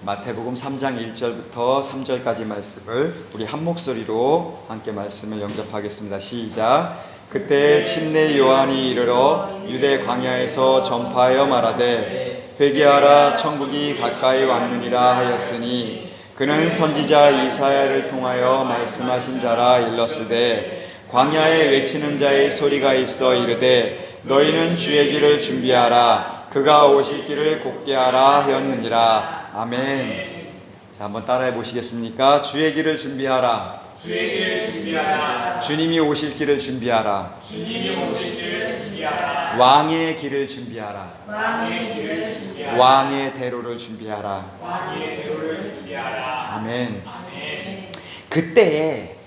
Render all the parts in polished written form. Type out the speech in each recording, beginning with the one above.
마태복음 3장 1절부터 3절까지 말씀을 우리 한 목소리로 함께 말씀을 영접하겠습니다. 시작. 그때 침례 요한이 이르러 유대 광야에서 전파하여 말하되 회개하라 천국이 가까이 왔느니라 하였으니 그는 선지자 이사야를 통하여 말씀하신 자라 일렀으되 광야에 외치는 자의 소리가 있어 이르되 너희는 주의 길을 준비하라 그가 오실 길을 곧게 하라 하였느니라. 아멘. 자, 한번 따라해 보시겠습니까? 주의 길을 준비하라. 주의 길을 준비하라. 주님이 오실 길을 준비하라. 주님이 오실 길을 준비하라. 왕의 길을 준비하라. 왕의 길을 준비하라. 왕의 대로를 준비하라. 왕의 대로를 준비하라. 아멘. 아멘. 그때에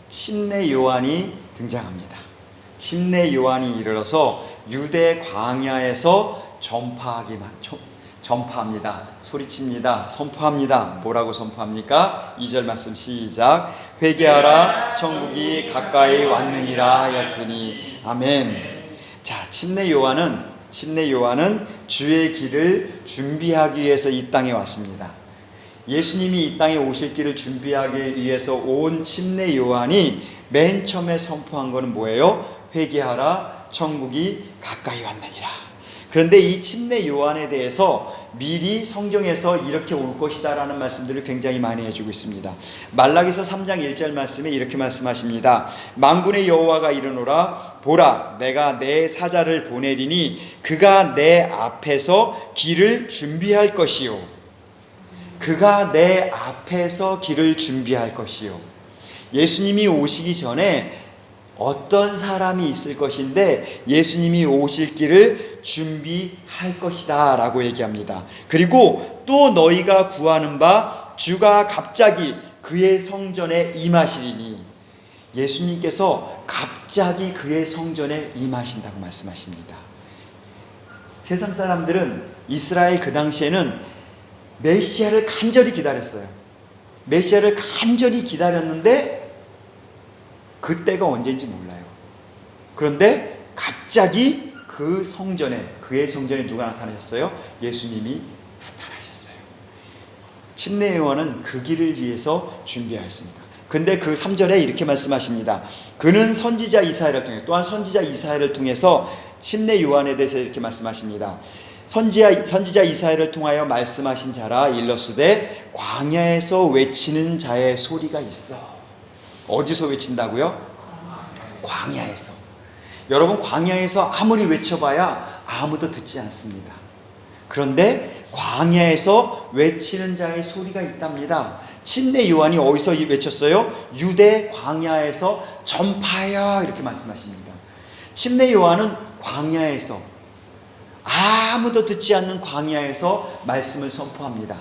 침례 요한이 등장합니다. 침례 요한이 이르러서 유대 광야에서 전파합니다. 소리칩니다. 선포합니다. 뭐라고 선포합니까? 2절 말씀 시작. 회개하라 천국이 가까이 왔느니라 하였으니. 아멘. 자, 침례 요한은 주의 길을 준비하기 위해서 이 땅에 왔습니다. 예수님이 이 땅에 오실 길을 준비하기 위해서 온 침례 요한이 맨 처음에 선포한 것은 뭐예요? 회개하라 천국이 가까이 왔느니라. 그런데 이 침례 요한에 대해서 미리 성경에서 이렇게 올 것이다 라는 말씀들을 굉장히 많이 해주고 있습니다. 말라기서 3장 1절 말씀에 이렇게 말씀하십니다. 만군의 여호와가 이르노라 보라 내가 내 사자를 보내리니 그가 내 앞에서 길을 준비할 것이요. 그가 내 앞에서 길을 준비할 것이요. 예수님이 오시기 전에 어떤 사람이 있을 것인데 예수님이 오실 길을 준비할 것이다 라고 얘기합니다. 그리고 또 너희가 구하는 바 주가 갑자기 그의 성전에 임하시리니. 예수님께서 갑자기 그의 성전에 임하신다고 말씀하십니다. 세상 사람들은 이스라엘 그 당시에는 메시아를 간절히 기다렸어요. 메시아를 간절히 기다렸는데 그때가 언제인지 몰라요. 그런데 갑자기 그의 성전에 누가 나타나셨어요? 예수님이 나타나셨어요. 침례 요한은 그 길을 위해서 준비하였습니다. 근데 그 3절에 이렇게 말씀하십니다. 그는 선지자 이사야를 통해, 또한 선지자 이사야를 통해서 침례 요한에 대해서 이렇게 말씀하십니다. 선지자 이사야를 통하여 말씀하신 자라 일렀으되 광야에서 외치는 자의 소리가 있어. 어디서 외친다고요? 광야에서. 여러분, 광야에서 아무리 외쳐봐야 아무도 듣지 않습니다. 그런데 광야에서 외치는 자의 소리가 있답니다. 침례 요한이 어디서 외쳤어요? 유대 광야에서 전파하여 이렇게 말씀하십니다. 침례 요한은 광야에서, 아무도 듣지 않는 광야에서 말씀을 선포합니다.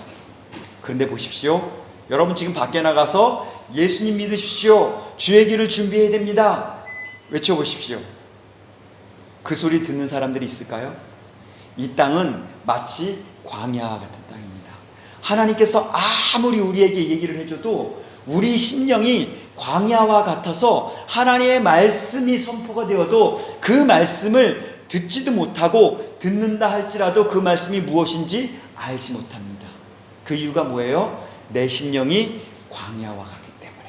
그런데 보십시오. 여러분 지금 밖에 나가서 예수님 믿으십시오. 주의 길을 준비해야 됩니다. 외쳐보십시오. 그 소리 듣는 사람들이 있을까요? 이 땅은 마치 광야 같은 땅입니다. 하나님께서 아무리 우리에게 얘기를 해줘도 우리 심령이 광야와 같아서 하나님의 말씀이 선포가 되어도 그 말씀을 듣지도 못하고 듣는다 할지라도 그 말씀이 무엇인지 알지 못합니다. 그 이유가 뭐예요? 내 심령이 광야와 같기 때문에.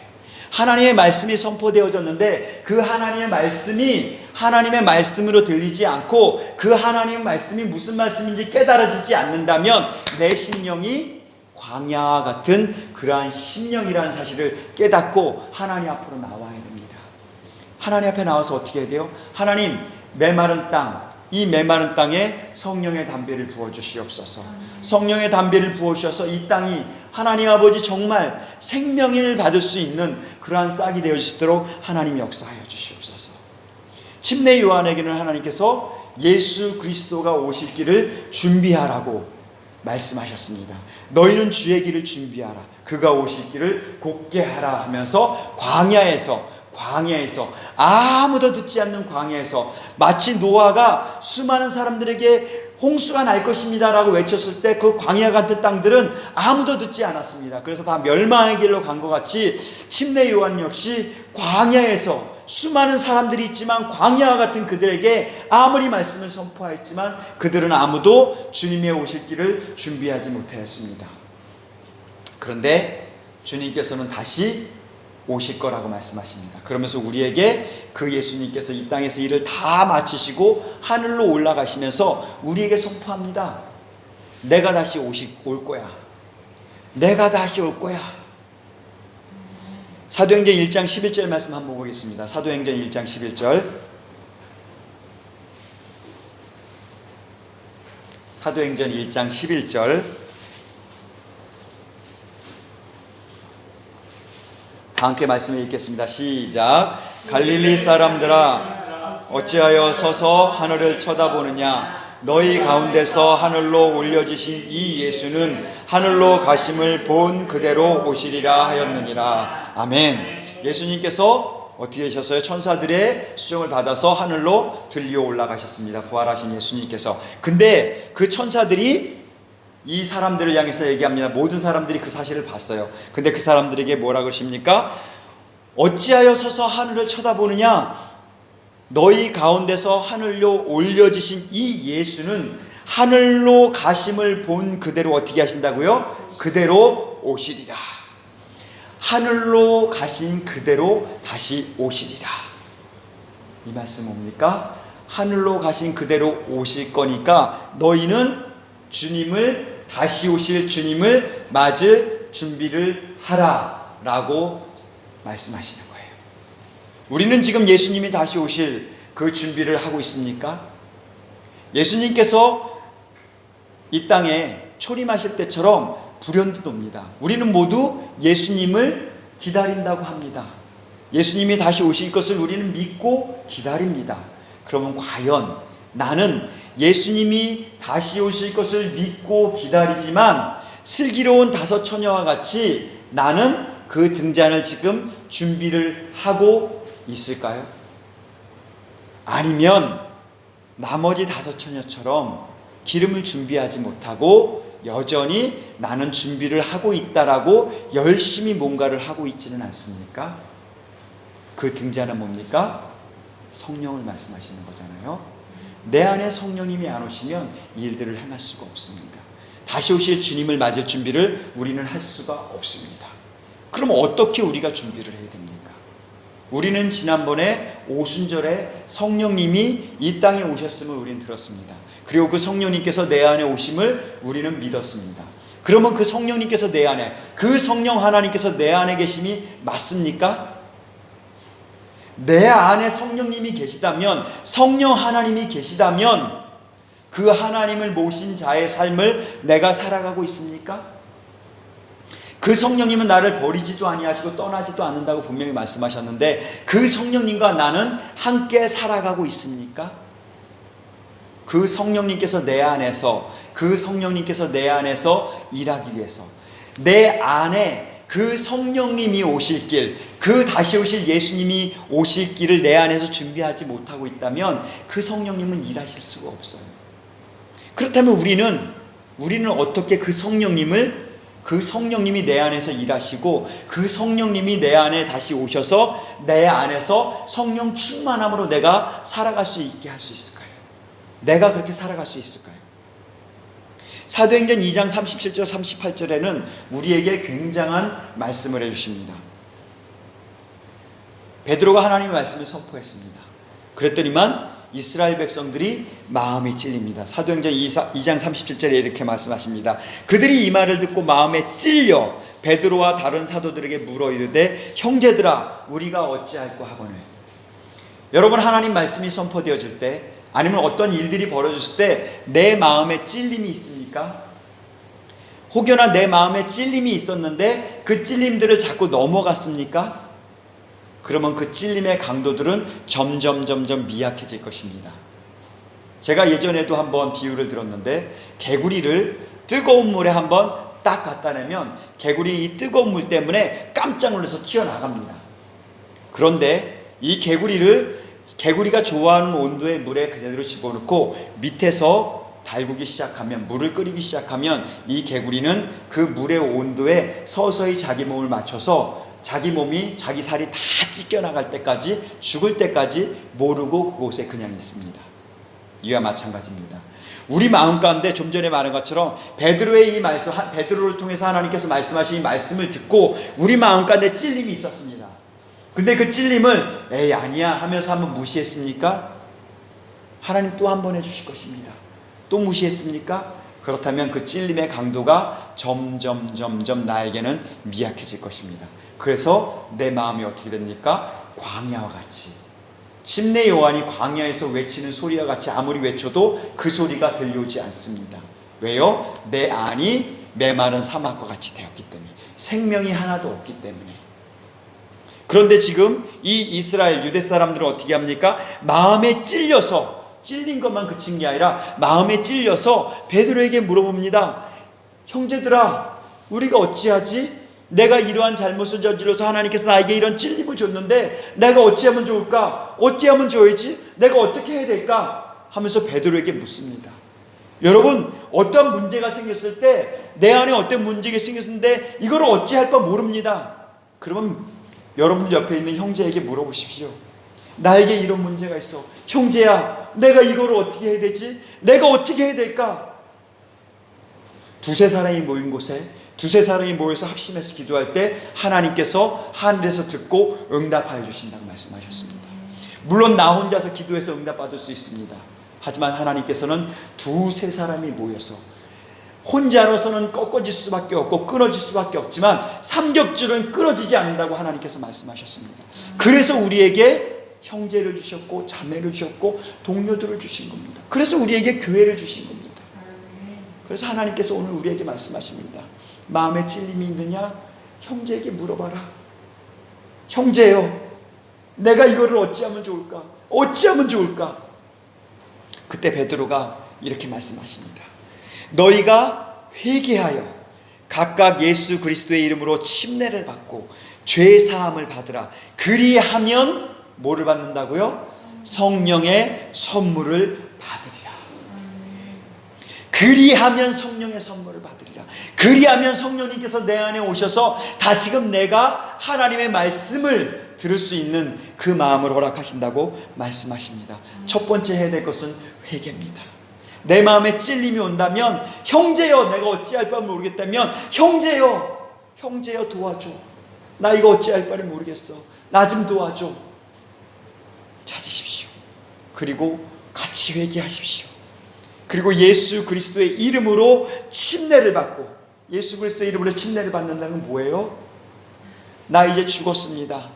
하나님의 말씀이 선포되어졌는데 그 하나님의 말씀이 하나님의 말씀으로 들리지 않고 그 하나님의 말씀이 무슨 말씀인지 깨달아지지 않는다면 내 심령이 광야 같은 그러한 심령이라는 사실을 깨닫고 하나님 앞으로 나와야 됩니다. 하나님 앞에 나와서 어떻게 해야 돼요? 하나님, 메마른 땅, 이 메마른 땅에 성령의 담배를 부어주시옵소서. 성령의 담배를 부어주셔서 이 땅이 하나님 아버지 정말 생명을 받을 수 있는 그러한 싹이 되어지도록 하나님 역사하여 주시옵소서. 침례 요한에게는 하나님께서 예수 그리스도가 오실 길을 준비하라고 말씀하셨습니다. 너희는 주의 길을 준비하라. 그가 오실 길을 곧게 하라 하면서 광야에서 아무도 듣지 않는 광야에서 마치 노아가 수많은 사람들에게 홍수가 날 것입니다 라고 외쳤을 때 그 광야 같은 땅들은 아무도 듣지 않았습니다. 그래서 다 멸망의 길로 간 것 같이 침례 요한 역시 광야에서 수많은 사람들이 있지만 광야와 같은 그들에게 아무리 말씀을 선포하였지만 그들은 아무도 주님의 오실 길을 준비하지 못하였습니다. 그런데 주님께서는 다시 오실 거라고 말씀하십니다. 그러면서 우리에게 그 예수님께서 이 땅에서 일을 다 마치시고 하늘로 올라가시면서 우리에게 선포합니다. 내가 다시 올 거야. 내가 다시 올 거야. 사도행전 1장 11절 말씀 한번 보겠습니다. 사도행전 1장 11절. 사도행전 1장 11절. 다 함께 말씀을 읽겠습니다. 시작. 갈릴리 사람들아 어찌하여 서서 하늘을 쳐다보느냐. 너희 가운데서 하늘로 올려지신 이 예수는 하늘로 가심을 본 그대로 오시리라 하였느니라. 아멘. 예수님께서 어떻게 되셨어요? 천사들의 수정을 받아서 하늘로 들려 올라가셨습니다. 부활하신 예수님께서. 근데 그 천사들이 이 사람들을 향해서 얘기합니다. 모든 사람들이 그 사실을 봤어요. 근데 그 사람들에게 뭐라고 하십니까? 어찌하여 서서 하늘을 쳐다보느냐? 너희 가운데서 하늘로 올려지신 이 예수는 하늘로 가심을 본 그대로 어떻게 하신다고요? 그대로 오시리라. 하늘로 가신 그대로 다시 오시리라. 이 말씀 뭡니까? 하늘로 가신 그대로 오실 거니까 너희는 주님을, 다시 오실 주님을 맞을 준비를 하라 라고 말씀하시는 거예요. 우리는 지금 예수님이 다시 오실 그 준비를 하고 있습니까? 예수님께서 이 땅에 초림하실 때처럼 불현듯 옵니다. 우리는 모두 예수님을 기다린다고 합니다. 예수님이 다시 오실 것을 우리는 믿고 기다립니다. 그러면 과연 나는 예수님이 다시 오실 것을 믿고 기다리지만 슬기로운 다섯 처녀와 같이 나는 그 등잔을 지금 준비를 하고 있을까요? 아니면 나머지 다섯 처녀처럼 기름을 준비하지 못하고 여전히 나는 준비를 하고 있다라고 열심히 뭔가를 하고 있지는 않습니까? 그 등잔은 뭡니까? 성령을 말씀하시는 거잖아요. 내 안에 성령님이 안 오시면 이 일들을 행할 수가 없습니다. 다시 오실 주님을 맞을 준비를 우리는 할 수가 없습니다. 그럼 어떻게 우리가 준비를 해야 됩니까? 우리는 지난번에 오순절에 성령님이 이 땅에 오셨음을 우리는 들었습니다. 그리고 그 성령님께서 내 안에 오심을 우리는 믿었습니다. 그러면 그 성령님께서 내 안에, 그 성령 하나님께서 내 안에 계심이 맞습니까? 내 안에 성령님이 계시다면, 성령 하나님이 계시다면 그 하나님을 모신 자의 삶을 내가 살아가고 있습니까? 그 성령님은 나를 버리지도 아니하시고 떠나지도 않는다고 분명히 말씀하셨는데 그 성령님과 나는 함께 살아가고 있습니까? 그 성령님께서 내 안에서, 그 성령님께서 내 안에서 일하기 위해서 내 안에 그 성령님이 오실 길, 그 다시 오실 예수님이 오실 길을 내 안에서 준비하지 못하고 있다면 그 성령님은 일하실 수가 없어요. 그렇다면 우리는 어떻게 그 성령님이 내 안에서 일하시고 그 성령님이 내 안에 다시 오셔서 내 안에서 성령 충만함으로 내가 살아갈 수 있게 할 수 있을까요? 내가 그렇게 살아갈 수 있을까요? 사도행전 2장 37절 38절에는 우리에게 굉장한 말씀을 해주십니다. 베드로가 하나님의 말씀을 선포했습니다. 그랬더니만 이스라엘 백성들이 마음이 찔립니다. 사도행전 2장 37절에 이렇게 말씀하십니다. 그들이 이 말을 듣고 마음에 찔려 베드로와 다른 사도들에게 물어 이르되 형제들아 우리가 어찌할꼬 하거늘. 여러분, 하나님 말씀이 선포되어질 때 아니면 어떤 일들이 벌어졌을 때 내 마음에 찔림이 있습니까? 혹여나 내 마음에 찔림이 있었는데 그 찔림들을 자꾸 넘어갔습니까? 그러면 그 찔림의 강도들은 점점 미약해질 것입니다. 제가 예전에도 한번 비유를 들었는데 개구리를 뜨거운 물에 한번 딱 갖다 내면 개구리 이 뜨거운 물 때문에 깜짝 놀라서 튀어나갑니다. 그런데 이 개구리가 좋아하는 온도의 물에 그대로 집어넣고 밑에서 달구기 시작하면, 물을 끓이기 시작하면 이 개구리는 그 물의 온도에 서서히 자기 몸을 맞춰서 자기 몸이, 자기 살이 다 찢겨나갈 때까지, 죽을 때까지 모르고 그곳에 그냥 있습니다. 이와 마찬가지입니다. 우리 마음 가운데 좀 전에 말한 것처럼 베드로의 이 말씀, 베드로를 통해서 하나님께서 말씀하신 이 말씀을 듣고 우리 마음 가운데 찔림이 있었습니다. 근데 그 찔림을 에이 아니야 하면서 한번 무시했습니까? 하나님 또 한 번 해주실 것입니다. 또 무시했습니까? 그렇다면 그 찔림의 강도가 점점 나에게는 미약해질 것입니다. 그래서 내 마음이 어떻게 됩니까? 광야와 같이, 침례 요한이 광야에서 외치는 소리와 같이 아무리 외쳐도 그 소리가 들려오지 않습니다. 왜요? 내 안이 메마른 사막과 같이 되었기 때문에, 생명이 하나도 없기 때문에. 그런데 지금 이 이스라엘 유대 사람들은 어떻게 합니까? 마음에 찔려서, 찔린 것만 그친 게 아니라 마음에 찔려서 베드로에게 물어봅니다. 형제들아, 우리가 어찌하지? 내가 이러한 잘못을 저질러서 하나님께서 나에게 이런 찔림을 줬는데 내가 어찌하면 좋을까? 어떻게 하면 좋을지? 내가 어떻게 해야 될까? 하면서 베드로에게 묻습니다. 여러분, 어떤 문제가 생겼을 때, 내 안에 어떤 문제가 생겼는데 이걸 어찌할 바 모릅니다. 그러면 여러분 옆에 있는 형제에게 물어보십시오. 나에게 이런 문제가 있어. 형제야, 내가 이걸 어떻게 해야 되지? 내가 어떻게 해야 될까? 두세 사람이 모인 곳에, 두세 사람이 모여서 합심해서 기도할 때 하나님께서 하늘에서 듣고 응답하여 주신다고 말씀하셨습니다. 물론 나 혼자서 기도해서 응답받을 수 있습니다. 하지만 하나님께서는 두세 사람이 모여서, 혼자로서는 꺾어질 수밖에 없고 끊어질 수밖에 없지만 삼겹줄은 끊어지지 않는다고 하나님께서 말씀하셨습니다. 그래서 우리에게 형제를 주셨고 자매를 주셨고 동료들을 주신 겁니다. 그래서 우리에게 교회를 주신 겁니다. 그래서 하나님께서 오늘 우리에게 말씀하십니다. 마음에 찔림이 있느냐? 형제에게 물어봐라. 형제요, 내가 이거를 어찌하면 좋을까? 어찌하면 좋을까? 그때 베드로가 이렇게 말씀하십니다. 너희가 회개하여 각각 예수 그리스도의 이름으로 침례를 받고 죄 사함을 받으라. 그리하면 뭐를 받는다고요? 성령의 선물을 받으리라. 그리하면 성령의 선물을 받으리라. 그리하면 성령님께서 내 안에 오셔서 다시금 내가 하나님의 말씀을 들을 수 있는 그 마음을 허락하신다고 말씀하십니다. 첫 번째 해야 될 것은 회개입니다. 내 마음에 찔림이 온다면, 형제여, 내가 어찌할 바를 모르겠다면, 형제여 도와줘. 나 이거 어찌할 바를 모르겠어. 나 좀 도와줘. 찾으십시오. 그리고 같이 회개하십시오. 그리고 예수 그리스도의 이름으로 침례를 받고, 예수 그리스도의 이름으로 침례를 받는다는 건 뭐예요? 나 이제 죽었습니다.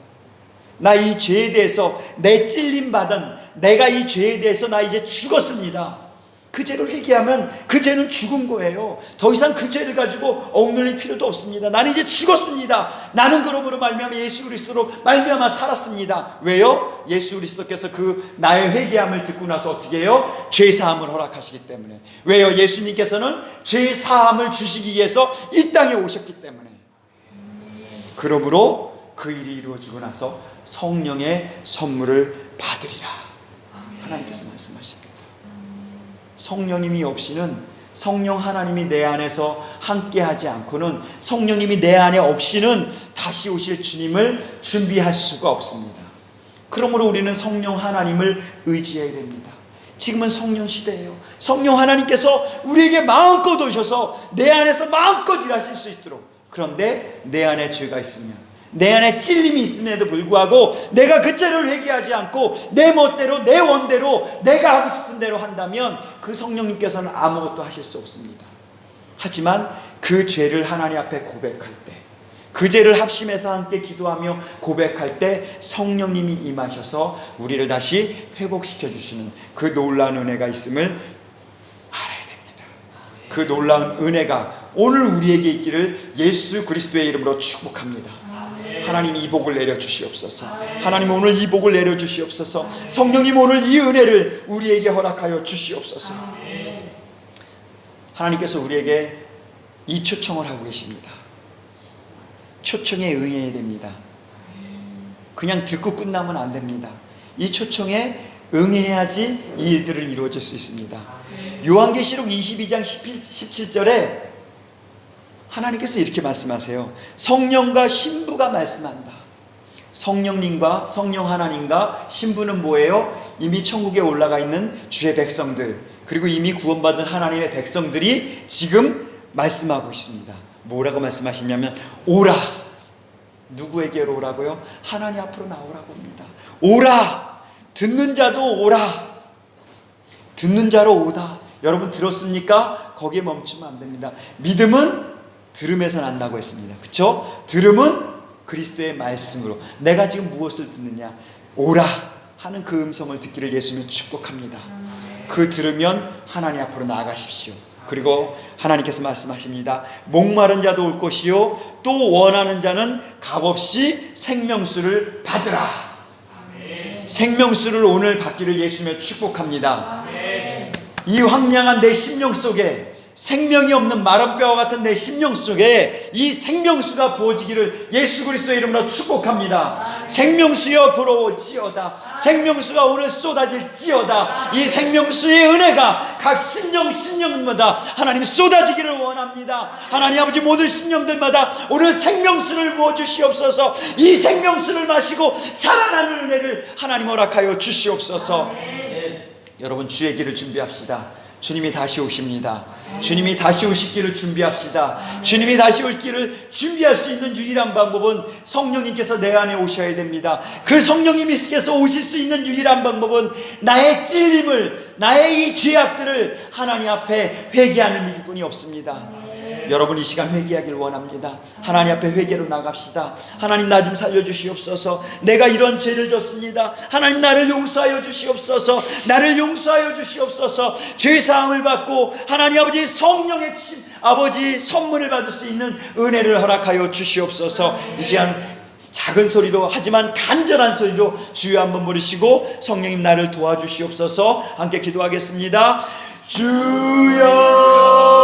나 이 죄에 대해서, 내 찔림 받은 내가 이 죄에 대해서 나 이제 죽었습니다. 그 죄를 회개하면 그 죄는 죽은 거예요. 더 이상 그 죄를 가지고 억눌릴 필요도 없습니다. 나는 이제 죽었습니다. 나는 그러므로 말미암아 예수 그리스도로 말미암아 살았습니다. 왜요? 예수 그리스도께서 그 나의 회개함을 듣고 나서 어떻게 해요? 죄 사함을 허락하시기 때문에. 왜요? 예수님께서는 죄 사함을 주시기 위해서 이 땅에 오셨기 때문에. 그러므로 그 일이 이루어지고 나서 성령의 선물을 받으리라. 하나님께서 말씀하십니다. 성령님이 없이는, 성령 하나님이 내 안에서 함께하지 않고는, 성령님이 내 안에 없이는 다시 오실 주님을 준비할 수가 없습니다. 그러므로 우리는 성령 하나님을 의지해야 됩니다. 지금은 성령 시대예요. 성령 하나님께서 우리에게 마음껏 오셔서 내 안에서 마음껏 일하실 수 있도록. 그런데 내 안에 죄가 있으면, 내 안에 찔림이 있음에도 불구하고 내가 그 죄를 회개하지 않고 내 멋대로, 내 원대로, 내가 하고 싶은 대로 한다면 그 성령님께서는 아무것도 하실 수 없습니다. 하지만 그 죄를 하나님 앞에 고백할 때, 그 죄를 합심해서 함께 기도하며 고백할 때 성령님이 임하셔서 우리를 다시 회복시켜 주시는 그 놀라운 은혜가 있음을 알아야 됩니다. 그 놀라운 은혜가 오늘 우리에게 있기를 예수 그리스도의 이름으로 축복합니다. 하나님 이 복을 내려주시옵소서. 하나님 오늘 이 복을 내려주시옵소서. 성령님 오늘 이 은혜를 우리에게 허락하여 주시옵소서. 하나님께서 우리에게 이 초청을 하고 계십니다. 초청에 응해야 됩니다. 그냥 듣고 끝나면 안 됩니다. 이 초청에 응해야지 이 일들을 이루어질 수 있습니다. 요한계시록 22장 17절에 하나님께서 이렇게 말씀하세요. 성령과 신부가 말씀한다. 성령님과 성령 하나님과 신부는 뭐예요? 이미 천국에 올라가 있는 주의 백성들, 그리고 이미 구원받은 하나님의 백성들이 지금 말씀하고 있습니다. 뭐라고 말씀하시냐면 오라. 누구에게로 오라고요? 하나님 앞으로 나오라고 합니다. 오라. 듣는 자도 오라. 듣는 자로 오다. 여러분 들었습니까? 거기에 멈추면 안 됩니다. 믿음은 들음에서 난다고 했습니다. 그렇죠? 들음은 그리스도의 말씀으로. 내가 지금 무엇을 듣느냐? 오라 하는 그 음성을 듣기를 예수님은 축복합니다. 그 들으면 하나님 앞으로 나아가십시오. 그리고 하나님께서 말씀하십니다. 목마른 자도 올 것이요 또 원하는 자는 값없이 생명수를 받으라. 생명수를 오늘 받기를 예수님을 축복합니다. 이 황량한 내 심령 속에, 생명이 없는 마른 뼈와 같은 내 심령 속에 이 생명수가 부어지기를 예수 그리스도의 이름으로 축복합니다. 생명수여 불어오지어다. 생명수가 오늘 쏟아질지어다. 이 생명수의 은혜가 각 심령마다 하나님 쏟아지기를 원합니다. 하나님 아버지, 모든 심령들마다 오늘 생명수를 부어주시옵소서. 이 생명수를 마시고 살아나는 은혜를 하나님 허락하여 주시옵소서. 여러분, 주의 길을 준비합시다. 주님이 다시 오십니다. 주님이 다시 오실 길을 준비합시다. 주님이 다시 올 길을 준비할 수 있는 유일한 방법은 성령님께서 내 안에 오셔야 됩니다. 그 성령님께서 오실 수 있는 유일한 방법은 나의 찔림을, 나의 이 죄악들을 하나님 앞에 회개하는 일뿐이 없습니다. 여러분, 이 시간 회개하길 원합니다. 하나님 앞에 회개로 나갑시다. 하나님, 나 좀 살려주시옵소서. 내가 이런 죄를 졌습니다. 하나님, 나를 용서하여 주시옵소서. 나를 용서하여 주시옵소서. 죄사함을 받고 하나님 아버지 성령의 아버지 선물을 받을 수 있는 은혜를 허락하여 주시옵소서. 이 시간 작은 소리로 하지만 간절한 소리로 주여 한번 부르시고 성령님 나를 도와주시옵소서. 함께 기도하겠습니다. 주여